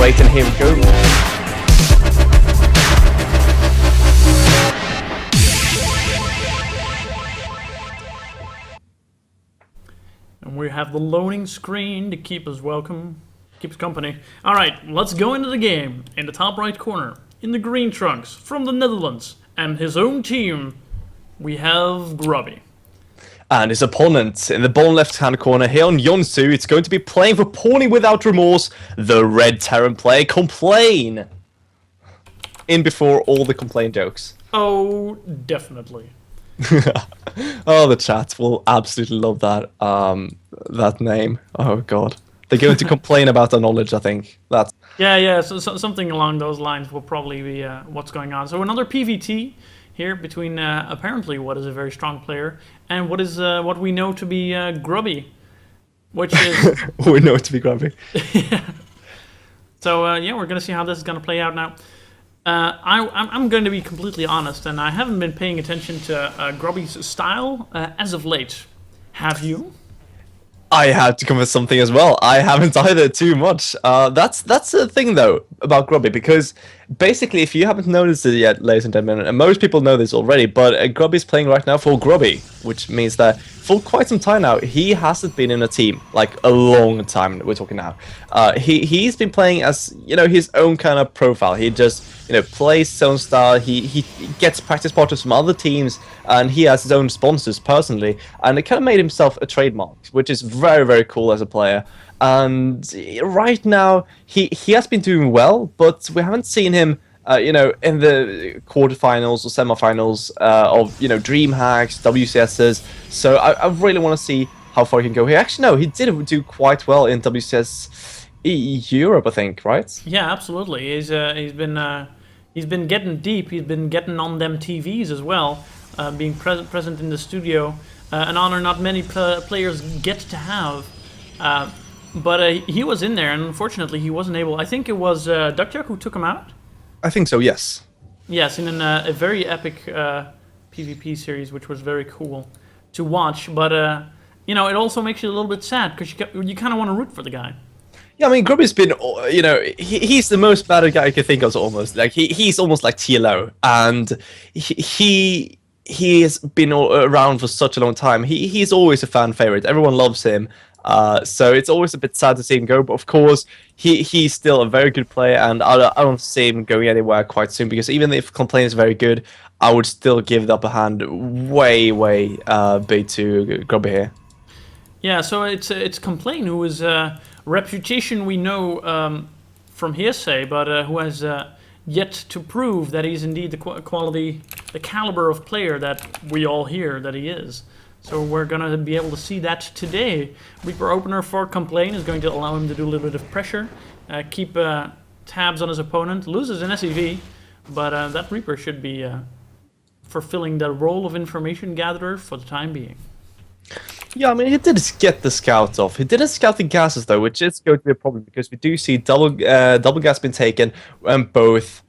great, and here we go. And we have the loading screen to keep us company. Alright, let's go into the game. In the top right corner, in the green trunks, from the Netherlands, and his own team, we have Grubby. And his opponent in the bottom left-hand corner here on Yonsu, it's going to be playing for Pawning Without Remorse, the Red Terran player. Complain! In before all the complain jokes. Oh, definitely. Oh, the chat will absolutely love that that name. Oh god, they're going to complain about our knowledge. I think that's yeah. So something along those lines will probably be what's going on. So another PVT here between apparently what is a very strong player and what we know to be Grubby, which is we know it to be Grubby. Yeah. So yeah, we're gonna see how this is gonna play out now. I'm going to be completely honest, and I haven't been paying attention to Grubby's style as of late. Have you? I have to come with something as well. I haven't either too much. That's the thing though about Grubby, because basically, if you haven't noticed it yet, ladies and gentlemen, and most people know this already, but Grubby's playing right now for Grubby, which means that for quite some time now, he hasn't been in a team, like a long time. We're talking now. He's been playing as his own kind of profile. He just plays his own style. He gets practice partners from other teams, and he has his own sponsors personally, and it kind of made himself a trademark, which is very, very cool as a player. And right now he has been doing well, but we haven't seen him in the quarterfinals or semifinals of DreamHacks, WCSs. So I really want to see how far he can go here. Actually, no, he did do quite well in WCS Europe, I think, right? Yeah, absolutely. He's been getting deep. He's been getting on them TVs as well, being present in the studio. An honor not many players get to have. But he was in there, and unfortunately he wasn't able. I think it was Duck who took him out. I think so. Yes. Yes, in a very epic PvP series, which was very cool to watch. But it also makes you a little bit sad because you kind of want to root for the guy. Yeah, I mean, Grubby's been, he's the most battered guy I could think of, almost. Like, he's almost like TLO, and he has been around for such a long time. He's always a fan favorite. Everyone loves him. So it's always a bit sad to see him go, but of course, he's still a very good player, and I don't see him going anywhere quite soon, because even if Complain is very good, I would still give the upper hand way big to Grubby here. Yeah, so it's Complain, who is reputation we know from hearsay, but who has yet to prove that he's indeed the quality, the caliber of player that we all hear that he is. So we're going to be able to see that today. Reaper opener for Complain is going to allow him to do a little bit of pressure, keep tabs on his opponent, loses an SEV, but that Reaper should be fulfilling the role of information gatherer for the time being. Yeah, I mean, he did get the scout off. He didn't scout the gases, though, which is going to be a problem, because we do see double gas being taken, both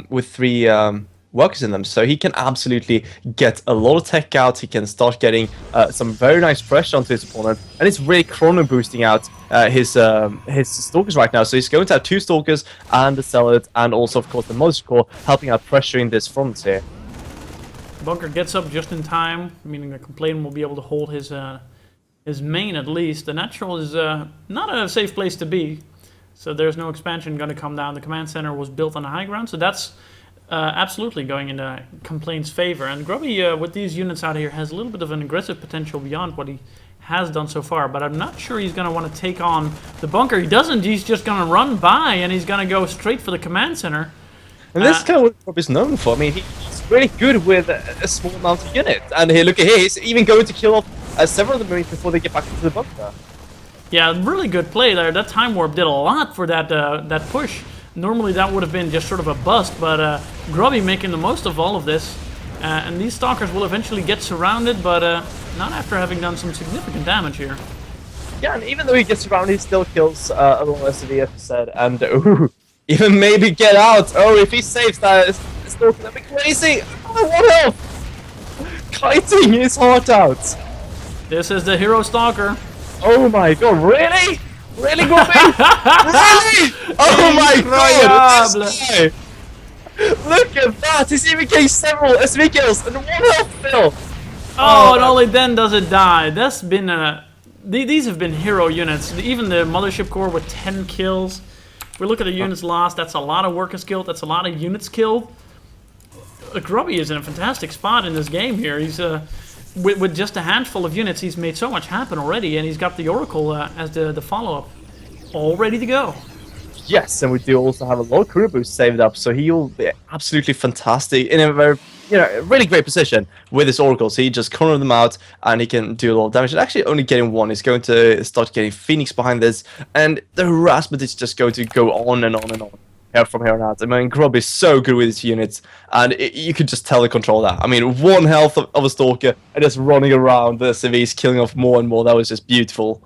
with 3 workers in them. So he can absolutely get a lot of tech out. He can start getting some very nice pressure onto his opponent, and it's really chrono boosting out his stalkers right now. So he's going to have 2 stalkers and the Zealot, and also, of course, the Monster Core, helping out pressuring this front here. Bunker gets up just in time, meaning the Complain will be able to hold his main at least. The Natural is not a safe place to be, so there's no expansion going to come down. The command center was built on the high ground, so that's absolutely going into Complain's favor. And Grubby, with these units out here, has a little bit of an aggressive potential beyond what he has done so far, but I'm not sure he's going to want to take on the Bunker. He doesn't. He's just going to run by, and he's going to go straight for the command center. And this is kind of what Grubby's known for. I mean, he's really good with a small amount of units. And here, look at here, he's even going to kill off several of the Marines before they get back into the bunker. Yeah, really good play there. That Time Warp did a lot for that push. Normally that would have been just sort of a bust, but Grubby making the most of all of this. And these Stalkers will eventually get surrounded, but not after having done some significant damage here. Yeah, and even though he gets surrounded, he still kills a lot of SCV, as I said. And even maybe get out. Oh, if he saves that, it's not gonna be crazy. Oh, what health! Kiting his heart out. This is the Hero Stalker. Oh my god, really? Really, Grubby? Really? Oh my god! Incroyable. This guy! Look at that! He's even getting several SV kills and 1 health still! Oh, and only then does it die. That's been these have been hero units. Even the Mothership Core with 10 kills. If we look at the units lost, that's a lot of workers killed. That's a lot of units killed. Grubby is in a fantastic spot in this game here. He's with just a handful of units, he's made so much happen already, and he's got the Oracle as the follow-up, all ready to go. Yes, and we do also have a lot of crew boosts saved up, so he'll be absolutely fantastic in a very, really great position with his oracles. He just corner them out, and he can do a lot of damage. And actually, only getting one is going to start getting Phoenix behind this, and the harassment is just going to go on and on and on from here on out. I mean, Grubby is so good with his units, and you could just telecontrol that. I mean, 1 health of a Stalker, and just running around the civvies, killing off more and more. That was just beautiful.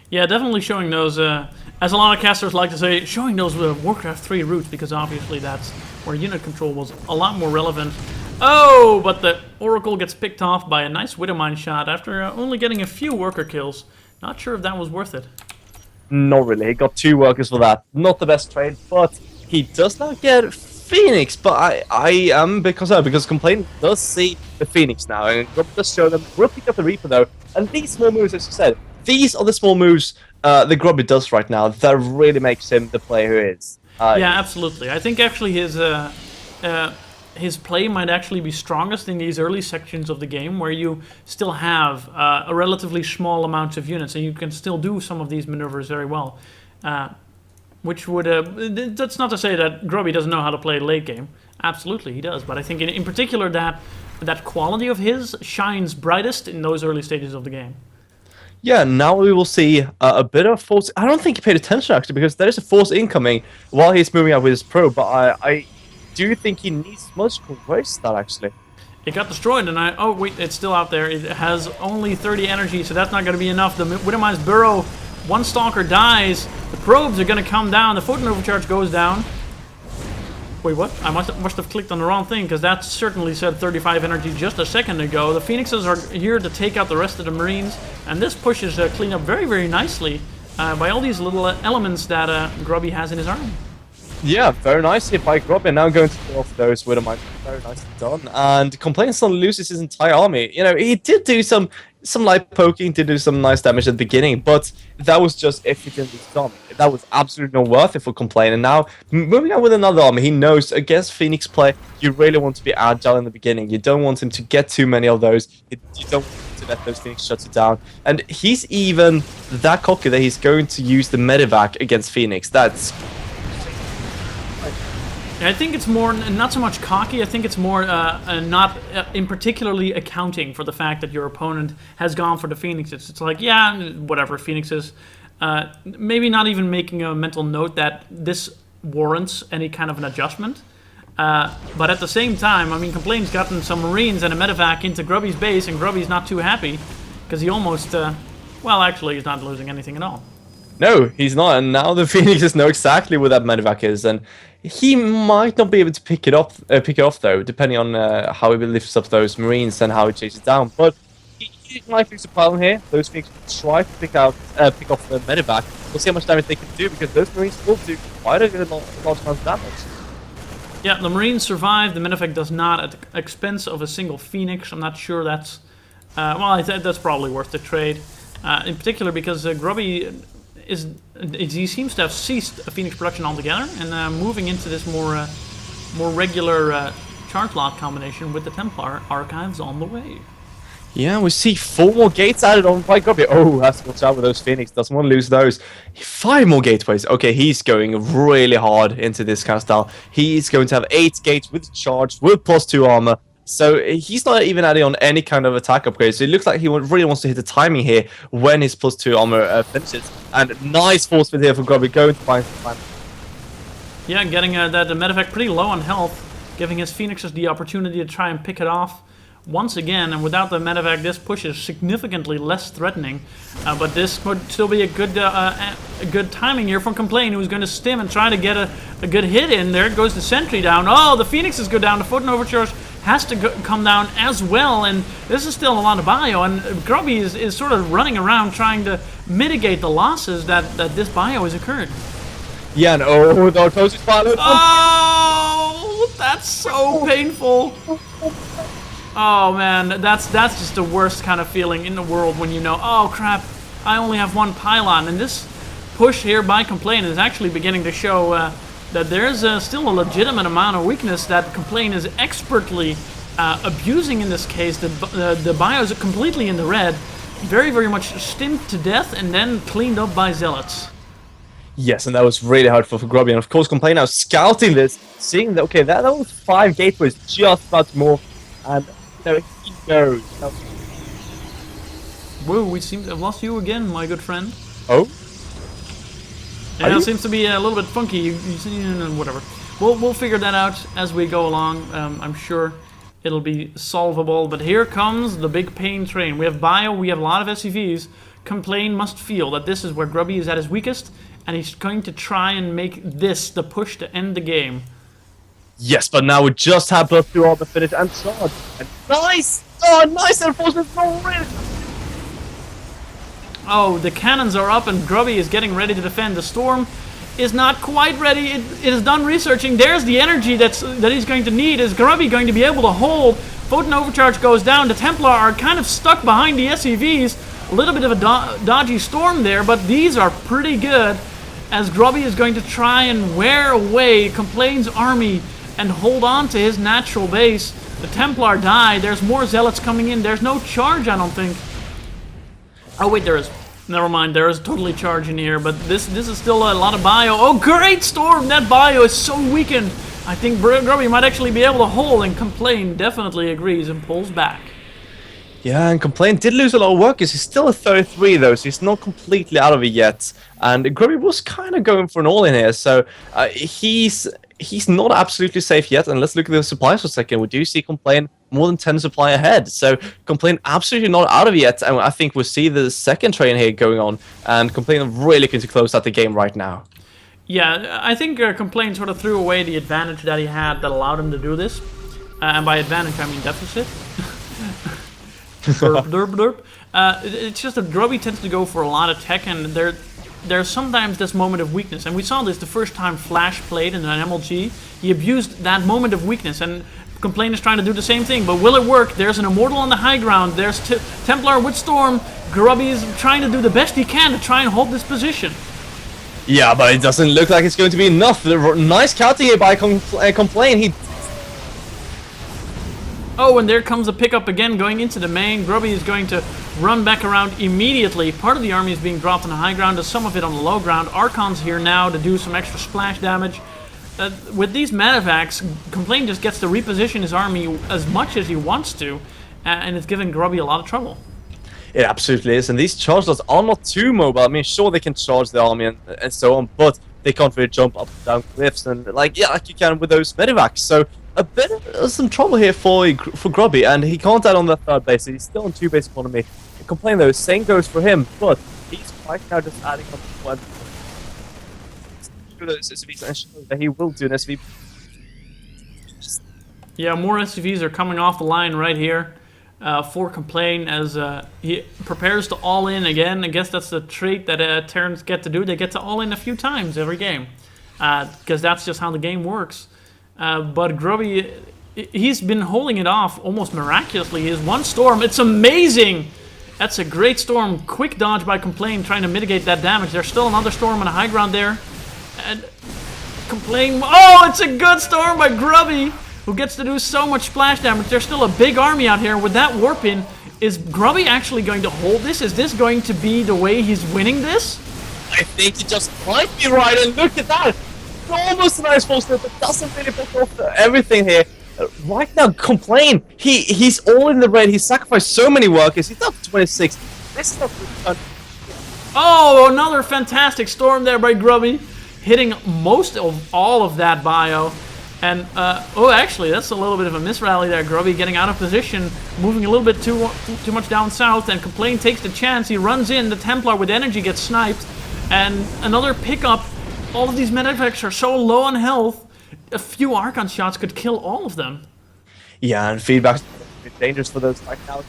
Yeah, definitely showing those. As a lot of casters like to say, showing those Warcraft 3 roots, because obviously that's where unit control was a lot more relevant. Oh, but the Oracle gets picked off by a nice Widowmine shot after only getting a few worker kills. Not sure if that was worth it. Not really. He got 2 workers for that. Not the best trade, but he does not get Phoenix. But I am a bit concerned because Complaint does see the Phoenix now, and Grubby does show them. We'll pick up the Reaper though, and these small moves, as you said, these are the small moves the Grubby does right now that really makes him the player who is. Yeah, absolutely. I think actually his play might actually be strongest in these early sections of the game, where you still have a relatively small amount of units, and you can still do some of these maneuvers very well. Which would that's not to say that Grubby doesn't know how to play late game. Absolutely, he does. But I think in particular that quality of his shines brightest in those early stages of the game. Yeah, now we will see a bit of force. I don't think he paid attention actually, because there is a force incoming while he's moving out with his probe. But I do think he needs much to waste that actually. It got destroyed, and oh wait, it's still out there. It has only 30 energy, so that's not going to be enough. The Widowmine's burrow, 1 Stalker dies. The probes are going to come down. The Photon Overcharge goes down. Wait, what? I must have clicked on the wrong thing, because that certainly said 35 energy just a second ago. The Phoenixes are here to take out the rest of the Marines, and this pushes clean up very, very nicely by all these little elements that Grubby has in his army. Yeah, very nicely by Grubby. Now going to kill off those Widowmine. Very nicely done. And Complaint suddenly loses his entire army. You know, he did do some light poking, did do some nice damage at the beginning, but that was just if he didn't lose his army. That was absolutely not worth it for Complaint. And now, moving on with another army, he knows against Phoenix play, you really want to be agile in the beginning. You don't want him to get too many of those. You don't want him to let those Phoenix shut you down. And he's even that cocky that he's going to use the Medivac against Phoenix. That's... I think it's more, not so much cocky, I think it's more not in particularly accounting for the fact that your opponent has gone for the Phoenixes. It's like, yeah, whatever, Phoenixes. Maybe not even making a mental note that this warrants any kind of an adjustment. But at the same time, I mean, Complaint's gotten some Marines and a medevac into Grubby's base, and Grubby's not too happy, because he almost, well, actually, he's not losing anything at all. No, he's not, and now the Phoenixes know exactly where that medevac is, and he might not be able to pick it off though, depending on how he lifts up those Marines and how he chases down. But he might lose a problem here. Those Phoenixes try to pick off the medevac. We'll see how much damage they can do, because those Marines will do quite a large amount of damage. Yeah, the Marines survive. The medevac does not, at the expense of a single Phoenix. I'm not sure that's well, that's probably worth the trade, in particular because Grubby he seems to have ceased Phoenix production altogether, and moving into this more regular charge lot combination with the Templar archives on the way. Yeah, we see 4 more gates added on by Grubby. Oh, has to watch out with those Phoenix. Doesn't want to lose those. 5 more gateways. Okay, he's going really hard into this kind of style. He's going to have 8 gates with charge, with +2 armor. So he's not even adding on any kind of attack upgrade. So it looks like he really wants to hit the timing here when his +2 armor finishes. And nice force fit here for Grubby, going to find some time. Yeah, getting that medevac pretty low on health, giving his Phoenixes the opportunity to try and pick it off once again. And without the medevac, this push is significantly less threatening. But this could still be a good timing here from Complaint, who's going to stim and try to get a good hit in. There goes the sentry down. Oh, the Phoenixes go down. The Photon Overcharge has to come down as well, and this is still a lot of bio, and Grubby is sort of running around trying to mitigate the losses that this bio has occurred. Yeah, and oh, the closest pilot. Oh, that's so painful. Oh man, that's just the worst kind of feeling in the world when you know, oh crap, I only have one pylon, and this push here by Complain is actually beginning to show that there's still a legitimate amount of weakness that Complain is expertly abusing in this case. The bios are completely in the red, very much stimmed to death and then cleaned up by Zealots. Yes, and that was really hurtful for Grubby. And of course, Complain now scouting this, seeing that, okay, that was 5 gateways just about to move. And, you know, he knows. Whoa, we seem to have lost you again, my good friend. Oh? Yeah, it seems to be a little bit funky. Whatever. We'll figure that out as we go along. I'm sure it'll be solvable. But here comes the big pain train. We have Bio, we have a lot of SCVs. Complain must feel that this is where Grubby is at his weakest, and he's going to try and make this the push to end the game. Yes, but now we just have +2 on the finish and charge. And nice! Oh, nice enforcement! Oh, really? Oh, the cannons are up and Grubby is getting ready to defend. The Storm is not quite ready. It is done researching. There's the energy that he's going to need. Is Grubby going to be able to hold? Photon Overcharge goes down. The Templar are kind of stuck behind the SCVs. A little bit of a dodgy Storm there, but these are pretty good. As Grubby is going to try and wear away Complain's army and hold on to his natural base. The Templar die. There's more Zealots coming in. There's no charge, I don't think. Oh wait, there is. Never mind, there is totally charge in here, but this is still a lot of bio. Oh, great Storm! That bio is so weakened. I think Grubby might actually be able to hold, and Complain definitely agrees and pulls back. Yeah, and Complain did lose a lot of workers. He's still at 33 though, so he's not completely out of it yet. And Grubby was kind of going for an all-in here, so he's not absolutely safe yet. And let's look at the supplies for a second. We do see Complain more than 10 supply ahead, so Complain absolutely not out of it yet. And I think we'll see the second train here going on, and Complain really going to close out the game right now. Yeah, I think Complain sort of threw away the advantage that he had that allowed him to do this. And by advantage, I mean deficit. Derp, derp, derp. It's just that Grubby tends to go for a lot of tech, and there's sometimes this moment of weakness. And we saw this the first time Flash played in an MLG. He abused that moment of weakness, and Complain is trying to do the same thing. But will it work? There's an Immortal on the high ground. There's Templar with Storm. Grubby is trying to do the best he can to try and hold this position. Yeah, but it doesn't look like it's going to be enough. Nice counting here by Complain. Oh, and there comes a pickup again going into the main. Grubby is going to run back around immediately. Part of the army is being dropped on the high ground, some of it on the low ground. Archon's here now to do some extra splash damage. With these medevacs, Complain just gets to reposition his army as much as he wants to, and it's giving Grubby a lot of trouble. It absolutely is, and these charge lots are not too mobile. I mean, sure, they can charge the army and so on, but they can't really jump up and down cliffs and like you can with those medevacs. So a bit of some trouble here for Grubby, and he can't add on that third base. So he's still on 2 base economy. Complain though, same goes for him, but he's right now just adding on to one. Those SCVs and show that he will do an SCV. Yeah, more SCVs are coming off the line right here for Complain as he prepares to all in again. I guess that's the trait that Terrans get to do. They get to all in a few times every game because that's just how the game works. But Grubby, he's been holding it off almost miraculously. His one Storm, it's amazing! That's a great Storm. Quick dodge by Complain trying to mitigate that damage. There's still another Storm on the high ground there. And Complain, oh, it's a good Storm by Grubby, who gets to do so much splash damage. There's still a big army out here with that warp in. Is Grubby actually going to hold this? Is this going to be the way he's winning this? I think he just might be right, and look at that! Almost a nice full step, but doesn't really pick off everything here. Right now, Complain, he's all in the red. He's sacrificed so many workers. He's up to 26. This is not really. Oh, another fantastic Storm there by Grubby, hitting most of all of that bio. And, oh, actually, that's a little bit of a misrally there. Grubby getting out of position, moving a little bit too much down south, and Complain takes the chance. He runs in. The Templar with energy gets sniped. And another pickup. All of these medevacs are so low on health, a few Archon shots could kill all of them. Yeah, and feedback's dangerous for those like now.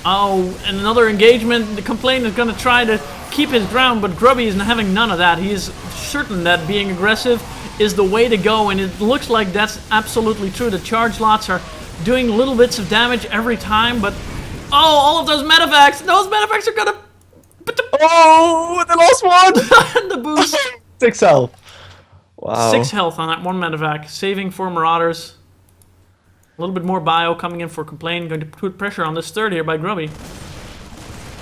Oh, and another engagement. The Complain is going to try to keep his ground, but Grubby is having none of that. He is certain that being aggressive is the way to go, and it looks like that's absolutely true. The charge lots are doing little bits of damage every time, but oh, all of those medevacs! Those medevacs are gonna... Oh, the last one! And the boost. 6 health. Wow. 6 health on that one medevac, saving for Marauders. A little bit more bio coming in for Complain, going to put pressure on this third here by Grubby.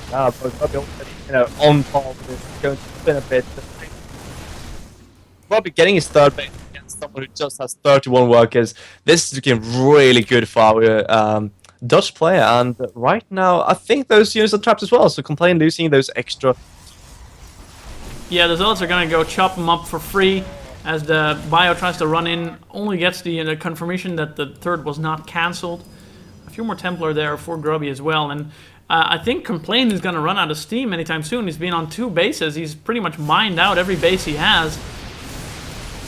But Grubby already, on top of this, going to spin a bit. Grubby getting his third base against someone who just has 31 workers. This is looking really good for our Dutch player, and right now I think those units are trapped as well, so Complain losing those extra. Yeah, the Zealots are going to go chop them up for free as the bio tries to run in, only gets the confirmation that the third was not cancelled. A few more Templar there for Grubby as well, and I think Complain is going to run out of steam anytime soon. He's been on 2 bases, he's pretty much mined out every base he has.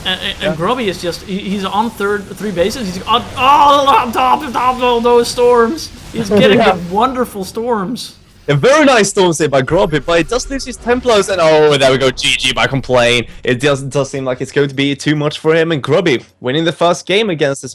And Grubby is just, he's on 3 bases, he's on top of all those storms. He's getting the wonderful storms. A very nice storm save by Grubby, but it does lose his Templars, and oh, there we go, GG by Complain. It does seem like it's going to be too much for him, and Grubby winning the first game against this